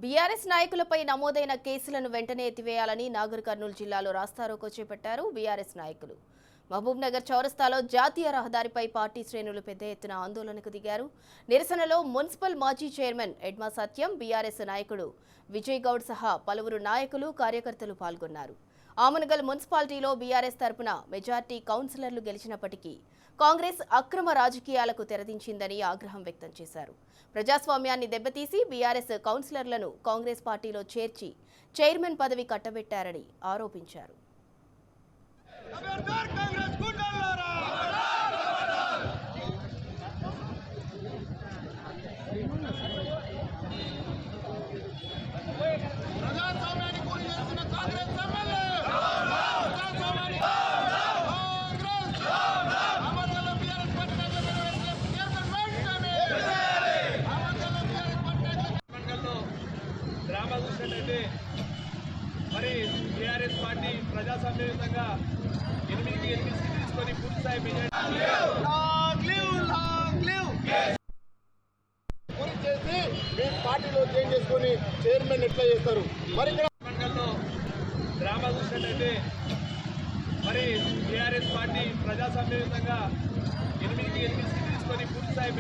BRS నాయకులపై నమోదైన కేసులను వెంటనే ఎత్తివేయాలని నాగర్ కర్నూలు జిల్లాలో రాస్తారోకో చేపట్టారు బీఆర్ఎస్ నాయకులు. మహబూబ్ నగర్ చౌరస్తాలో జాతీయ రహదారిపై పార్టీ శ్రేణులు పెద్ద ఎత్తున ఆందోళనకు దిగారు. నిరసనలో మున్సిపల్ మాజీ చైర్మన్ ఎడ్మా సత్యం, బీఆర్ఎస్ నాయకుడు విజయ్ గౌడ్ సహా పలువురు నాయకులు, కార్యకర్తలు పాల్గొన్నారు. ఆమనగల్ మున్సిపాలిటీలో బీఆర్ఎస్ తరపున మెజార్టీ కౌన్సిలర్లు గెలిచినప్పటికీ కాంగ్రెస్ అక్రమ రాజకీయాలకు తెరదించిందని ఆగ్రహం వ్యక్తం చేశారు. ప్రజాస్వామ్యాన్ని దెబ్బతీసి బీఆర్ఎస్ కౌన్సిలర్లను కాంగ్రెస్ పార్టీలో చేర్చి చైర్మన్ పదవి కట్టబెట్టారని ఆరోపించారు. డ్రామా చూసినట్టయితే మరి టీఆర్ఎస్ పార్టీ ప్రజాస్వామ్యంగా 8 సీట్లు తీసుకొని పూర్తి స్థాయి చేసి మీ పార్టీలో చేంజ్ చేసుకొని చైర్మన్ ఎట్లా చేస్తారు? మరి మండలంలో డ్రామా చూసినట్టయితే మరి టీఆర్ఎస్ పార్టీ ప్రజాస్వామ్యంగా 8 సీట్లు తీసుకొని పూర్తి స్థాయి